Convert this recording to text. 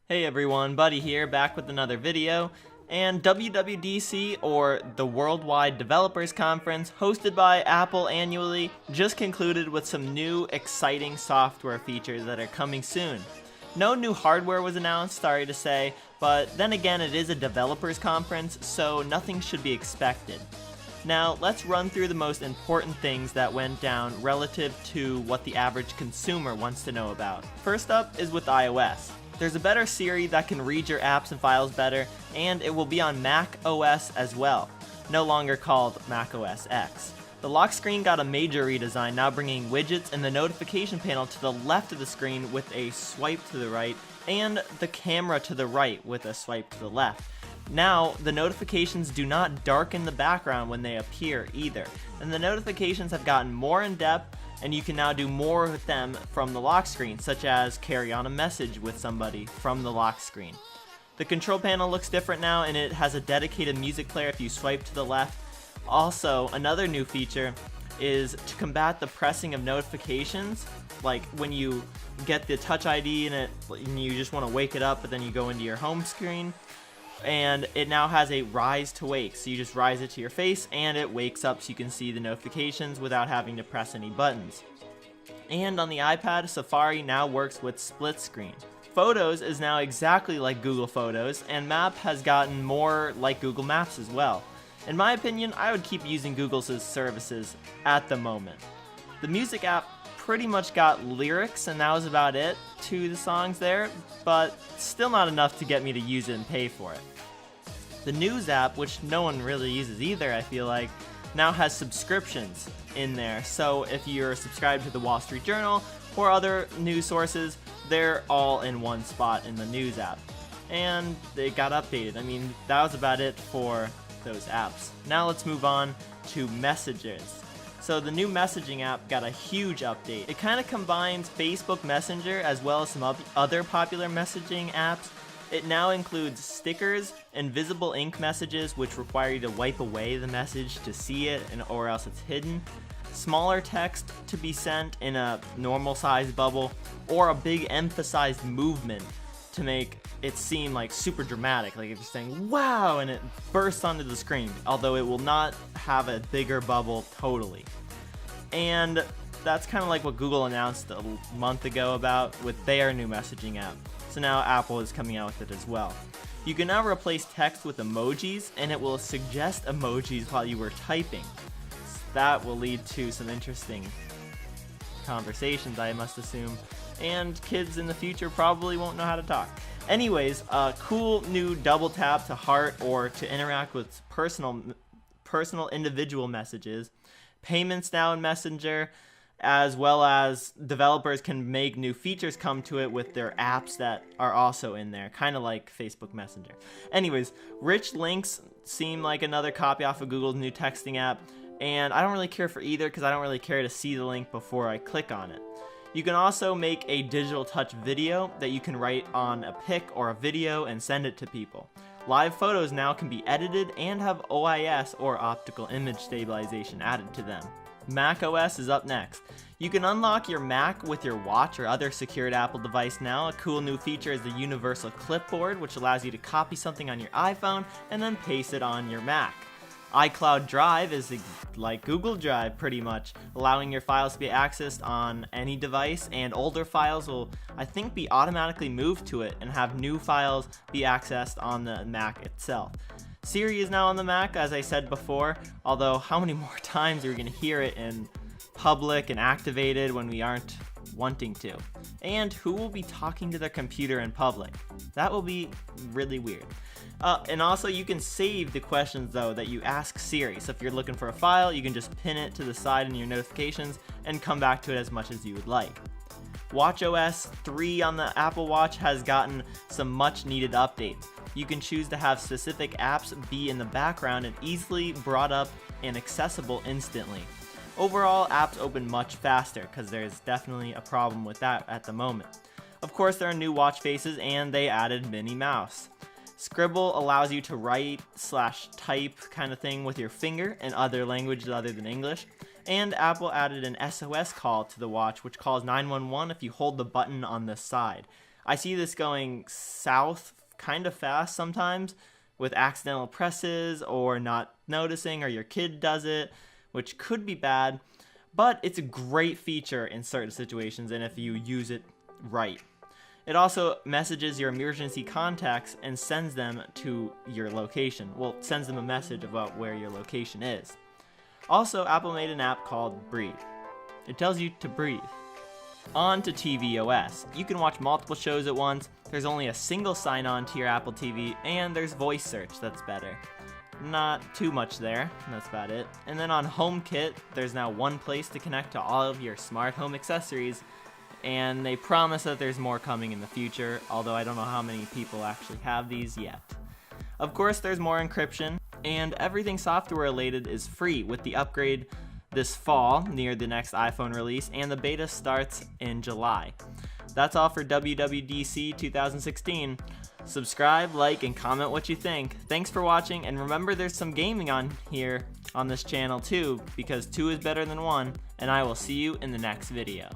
Hey everyone, Buddy here, back with another video. And WWDC, or the Worldwide Developers Conference, hosted by Apple annually, just concluded with some new, exciting software features that are coming soon. No new hardware was announced, sorry to say, but then again it is a developers conference, so nothing should be expected. Now, let's run through the most important things that went down relative to what the average consumer wants to know about. First up is with iOS. There's a better Siri that can read your apps and files better, and it will be on Mac OS as well, no longer called Mac OS X. The lock screen got a major redesign, now bringing widgets in the notification panel to the left of the screen with a swipe to the right, and the camera to the right with a swipe to the left. Now, the notifications do not darken the background when they appear either, and the notifications have gotten more in depth, and you can now do more with them from the lock screen, such as carry on a message with somebody from the lock screen. The control panel looks different now, and it has a dedicated music player if you swipe to the left. Also, another new feature is to combat the pressing of notifications, like when you get the Touch ID and you just want to wake it up, but then you go into your home screen. And it now has a rise to wake, so you just rise it to your face and it wakes up so you can see the notifications without having to press any buttons. And on the iPad, Safari now works with split screen. Photos is now exactly like Google Photos, and Map has gotten more like Google Maps as well. In my opinion, I would keep using Google's services at the moment. The music app pretty much got lyrics, and that was about it to the songs there, but still not enough to get me to use it and pay for it. The news app, which no one really uses either, I feel like, now has subscriptions in there. So if you're subscribed to the Wall Street Journal or other news sources, they're all in one spot in the news app. And they got updated. I mean, that was about it for those apps. Now let's move on to messages. So the new messaging app got a huge update. It kind of combines Facebook Messenger as well as some other popular messaging apps. It now includes stickers, invisible ink messages, which require you to wipe away the message to see it, or else it's hidden, smaller text to be sent in a normal size bubble, or a big emphasized movement to make it seem like super dramatic, like if you're saying wow and it bursts onto the screen, although it will not have a bigger bubble totally. And that's kind of like what Google announced a month ago about with their new messaging app. So now Apple is coming out with it as well. You can now replace text with emojis, and it will suggest emojis while you were typing. So that will lead to some interesting conversations, I must assume, and kids in the future probably won't know how to talk. Anyways, a cool new double tap to heart or to interact with personal individual messages, payments now in Messenger, as well as developers can make new features come to it with their apps that are also in there, kind of like Facebook Messenger. Anyways, rich links seem like another copy off of Google's new texting app, and I don't really care for either because I don't really care to see the link before I click on it. You can also make a digital touch video that you can write on a pic or a video and send it to people. Live photos now can be edited and have OIS or optical image stabilization added to them. Mac OS is up next. You can unlock your Mac with your watch or other secured Apple device now. A cool new feature is the universal clipboard, which allows you to copy something on your iPhone and then paste it on your Mac. iCloud Drive is like Google Drive pretty much, allowing your files to be accessed on any device, and older files will, I think, be automatically moved to it and have new files be accessed on the Mac itself. Siri is now on the Mac, as I said before, although how many more times are we going to hear it in public and activated when we aren't wanting to? And who will be talking to their computer in public? That will be really weird. And also you can save the questions though that you ask Siri. So if you're looking for a file, you can just pin it to the side in your notifications and come back to it as much as you would like. watchOS 3 on the Apple Watch has gotten some much needed updates. You can choose to have specific apps be in the background and easily brought up and accessible instantly. Overall, apps open much faster because there's definitely a problem with that at the moment. Of course, there are new watch faces and they added Minnie Mouse. Scribble allows you to write/type kind of thing with your finger in other languages other than English. And Apple added an SOS call to the watch, which calls 911 if you hold the button on the side. I see this going south kind of fast sometimes with accidental presses or not noticing, or your kid does it, which could be bad, but it's a great feature in certain situations and if you use it right. It also messages your emergency contacts and sends them to your location. Well, sends them a message about where your location is. Also, Apple made an app called Breathe. It tells you to breathe. On to tvOS. You can watch multiple shows at once, there's only a single sign-on to your Apple TV, and there's voice search that's better. Not too much there, that's about it. And then on HomeKit, there's now one place to connect to all of your smart home accessories, and they promise that there's more coming in the future, although I don't know how many people actually have these yet. Of course, there's more encryption, and everything software related is free with the upgrade this fall near the next iPhone release, and the beta starts in July. That's all for WWDC 2016. Subscribe, like, and comment what you think. Thanks for watching, and remember there's some gaming on here on this channel too, because 2 is better than 1, and I will see you in the next video.